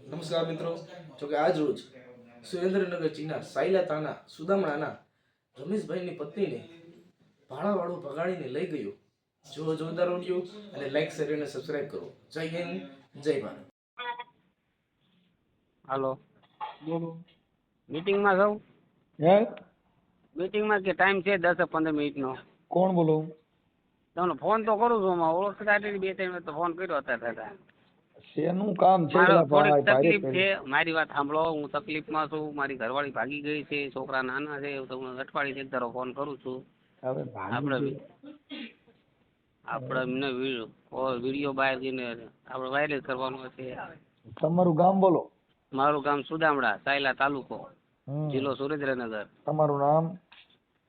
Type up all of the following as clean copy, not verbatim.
નમસ્કાર મિત્રો, જોકે આજ રોજ સુરેન્દ્રનગર જિલ્લા સાયલા તાના સુદામણાના રમેશભાઈની પત્નીને ભાડાવાળો ભગાડીને લઈ ગયો. જો જોરદાર ઓડિયો અને લાઈક શેર અને સબસ્ક્રાઇબ કરો. જય હિન્દ, જય ભારત. હાલો, બોલો. મીટિંગમાં જાઉં? હે? મીટિંગમાં કે ટાઈમ છે 10-15 મિનિટનો? કોણ બોલો? તમને ફોન તો કરું છું, ઓળખતા નથી, 2-3 વખત ફોન કર્યો હતા. શેનું કામ છે? મારો એલા થોડીક ભાઈ, તકલીફ ભાઈ, છે, મારી વાત સાંભળો. હું તકલીફમાં છું, મારી ઘરવાળી ભાગી ગઈ છે, છોકરા નાના છે, તો હું અઠવાડિયે એક ધારો ફોન કરું છું. હવે આપણે ભાગી એમને વિડીયો બહાર જઈને આપણે વાયરલ કરવાનો છે. તમારું ગામ બોલો. મારું ગામ સુદામડા, સાયલા તાલુકો, હમ. જિલ્લો સુરેન્દ્રનગર. તમારું નામ?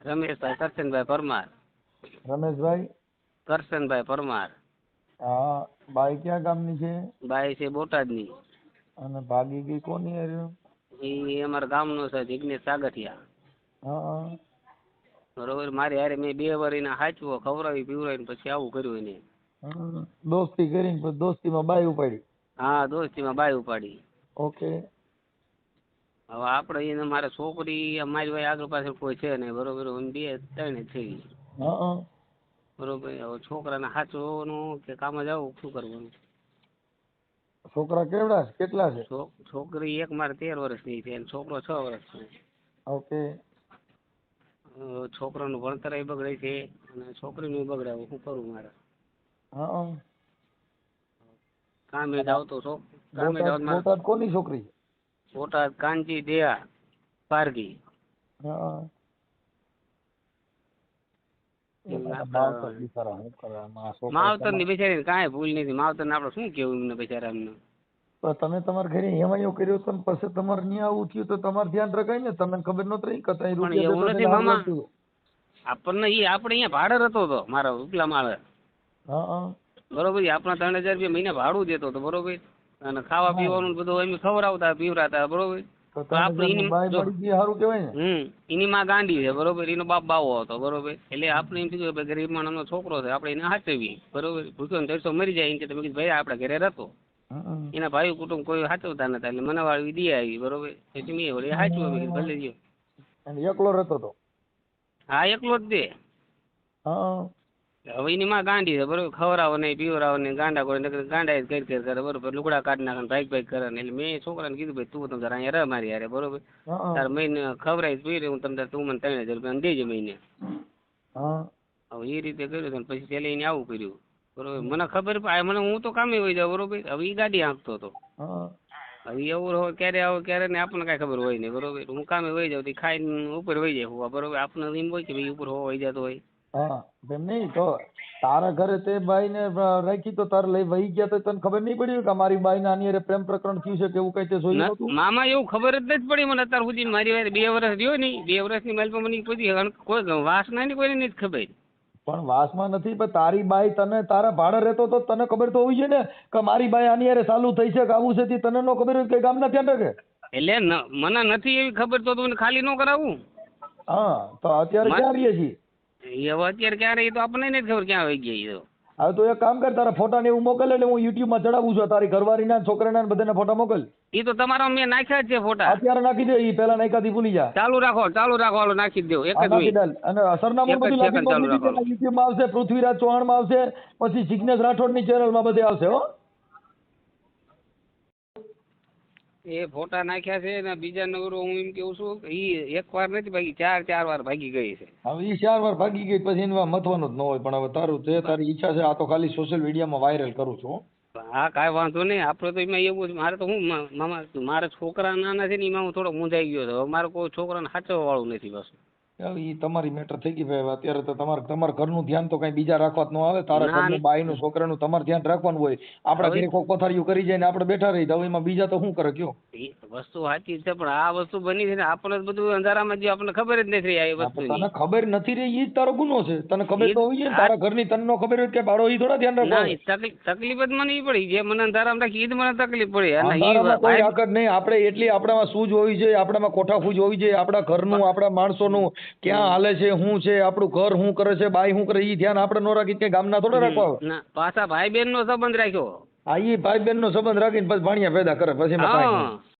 રમેશભાઈ કરશનભાઈ પરમાર. રમેશભાઈ? કરશનભાઈ પરમાર. હા. બાઈ ક્યાં ગામની છે? બાઈ છે બોટાદની. અને ભાગી ગઈ કોની હારે? એ અમારા ગામનો છે, જિગ્નેશ સાગઠિયા. હા. બરોબર. મારી હારે મેં 2 વાર એને હાચવો, ખવડાવી પીવડાવીને પછી આવું કર્યું એને. દોસ્તી કરીને પછી દોસ્તીમાં બાઈ ઉપાડી? હા, દોસ્તીમાં બાઈ ઉપાડી. ઓકે. હવે આપણે એને મારે છોકરી મારી ભાઈ આગળ પાછળ કોઈ છે નહીં. બરોબર. 2-3 થઈ. હા. બરોબર. હવે છોકરાને હાચવવાનું કે કામ જવું, શું કરવાનું? છોકરા કેવડા છે? કેટલા છે? છોકરી એક મારે 13 વર્ષની છે અને છોકરો 6 વર્ષનો. ઓકે. છોકરાનું ભણતર બગડે છે અને છોકરીનું બગડે. શું કરું મારે? હા. કામે જાવ તો કામે જાવ મારે. બોટાદ કોની છોકરી? બોટાદ કાંજી દયા પારગી. હા. માવતર ની બિચારી કાંઈ ભૂલ નથી. માવતર ને આપડે શું કેવું એમને બિચારા એમને? તમે તમારા ઘરે હેવાયો કર્યો તો પછી તમારે ન્યા આવું થયું તો તમારે ધ્યાન રખાય ને. તમને ખબર નહોતી રહી કે પણ એવું નથી મામા, આપણને આપણે અહીંયા ભાડે રહેતો હતો મારા ઉપલા માળે. હા. બરોબર. આપણા 3000 રૂપિયા મહિને ભાડું દેતો હતો. બરોબર. અને ખાવા પીવાનું બધું એમ ખવડાવતા પીવડાવતા. બરોબર. એની માં ગાંડી છે. બરોબર. એનો બાપ બાવો હતો. બરોબર. એટલે આપણે એમ કીધું ગરીબ માણસનો છોકરો છે, આપણે એને હાચવી. બરોબર. ભૂખ્યો ને તરસો મરી જાય. તમે કીધું ભાઈ આપણા ઘરે રહેતો. એના ભાઈ કુટુંબ કોઈ હાચવતા નતા. એટલે મને વાળી દે આવી. બરોબર. એટલે મેં વળી હાચવું. મેં કીધું ભલે ગયો. એકલો રહેતો હતો? હા, એકલો જ દે. હવે એની માં ગાંડી છે. બરોબર. ખવડાવો નહીં, પીવડાવો નહીં, ગાંડા કરે, ગાંડા જ કરી કરે. બરોબર. લુગડા કાઢી નાખે, ભાઈ કરે. એટલે મેં છોકરાને કીધું ભાઈ તું તમે અહીંયા રહ મારી યારે. બરોબર. તારે મહિને ખવડાવી પીવડે હું તમને તું મને 3000 રૂપિયા દેજે મહિને. હવે એ રીતે કર્યું. પછી પેલે એને આવું કર્યું. બરોબર. મને ખબર મને હું તો કામે વહી જાવ. બરોબર. હવે એ ગાડી હાંકતો હતો. હવે એવું હોય ક્યારે આવો ક્યારે ને આપણને કઈ ખબર હોય નહીં. બરોબર. હું કામે વહી જાઉં ખાઈને ઉપર વહી જાય. બરોબર. આપણને એમ હોય કે ભાઈ ઉપર વહી જતો હોય. હા. એમ નહીં તો તારા ઘરે તે બાઈ ને રાખી તો તારે લઈ વહી ગયા તો તને ખબર નહીં પડી કે મારી બાઈ ના આની પ્રેમ પ્રકરણ થયું છે કે એવું કઈ તે જોયું નતું? મામા એવું ખબર જ નથી પડી મને અત્યાર સુધી. મારી વાત 2 વર્ષ રહ્યો નહીં. 2 વર્ષની માલ પર મને કોઈ વાસ ના કોઈને નથી ખબર. પણ વાસમાં નથી. પણ તારી બાઈ તને તારા ભાડે રહેતો તો તને ખબર તો હોવી જોઈએ ને કે મારી બાઈ આની હારે ચાલુ થઈ છે કે આવું છે. તને ન ખબર હોય કે ગામના ધ્યાન રાખે? એટલે મને નથી એવી ખબર તો મને ખાલી ન કરાવું. હા. તો અત્યારે ક્યાં રહીએ છીએ? હવે અત્યારે ક્યાં રહી તો આપણને નથી ખબર ક્યાં આવી ગઈ. હવે તો એક કામ કર, તારા ફોટા ને એવું મોકલ એટલે હું યુટ્યુબ માં ચડાવું છું. તારી ઘરવાળીના છોકરાના બધાના ફોટા મોકલ. એ તો તમારા મેં નાખ્યા જ છે ફોટા. અત્યારે નાખી દે. એ પેલા નાખ્યાથી ભૂલી જા. ચાલુ રાખો હાલો નાખી દો. એક જ મિનિટ. અને સરનામું બધું યુટ્યુબ માં આવશે, પૃથ્વીરાજ ચૌહાણ માં આવશે, પછી જિગ્નેશ રાઠોડ ની ચેનલ માં બધે આવશે. હો, એ ફોટા નાખ્યા છે ને બીજા નગરો હું એમ કેવું છું એ એક વાર નથી ભાગી, 4 વાર ભાગી ગઈ છે. હવે એ 4 વાર ભાગી ગઈ પછી એમાં મથવાનું જ ન હોય. પણ હવે તારું તે તારી ઈચ્છા છે. આ તો ખાલી સોશિયલ મીડિયામાં વાયરલ કરું છું. હા, કાંઈ વાંધો નહીં. આપણે તો એમાં એવું મારે તો હું મામા મારા છોકરા નાના છે ને એમાં હું થોડો મૂંઝાઈ ગયો હતો. મારે કોઈ છોકરાને સાચવવા વાળું નથી બસ. એ તમારી મેટર થઈ ગઈ ભાઈ. અત્યારે તો તમારા ઘરનું ધ્યાન તો કઈ બીજા રાખવા જ ન આવે. તારા ઘરનું બાઈનું છોકરાનું તમારે ધ્યાન રાખવાનું હોય. આપણા ઘરે કોઈ પથારીઓ કરી જાય ને આપણે બેઠા રહી તો એમાં બીજા તો શું કરે કયો? એ વસ્તુ સાચી છે પણ આ વસ્તુ બની છે ને આપણને બધું અંધારામાં જે આપણને ખબર જ નથી રહી. આ વસ્તુ તને ખબર નથી રહી એ જ તારો ગુનો છે. તને ખબર તો હોય ને તારા ઘરની તને નો ખબર હોય કે બાળો એ થોડા ધ્યાન રાખવા. તકલીફ જ મને એ પડી જે મને અંધારામાં રાખી એ જ મને તકલીફ પડી. કોઈ આગળ નહીં. આપણે એટલી આપણામાં સૂઝ હોવી જોઈએ, આપણામાં કોઠાફૂજ હોવી જોઈએ. આપણા ઘરનું, આપણા માણસોનું ક્યાં હાલે છે, શું છે, આપણું ઘર શું કરે છે, બાઈ શું કરે એ ધ્યાન આપણે ન રાખી કે ગામના થોડા રાખવા. પાછા ભાઈ બહેન નો સંબંધ રાખ્યો. આ ઈ ભાઈ બેન નો સંબંધ રાખીને પછી ભાણિયા પેદા કરે પછી એમાં કાંઈ નહીં. હા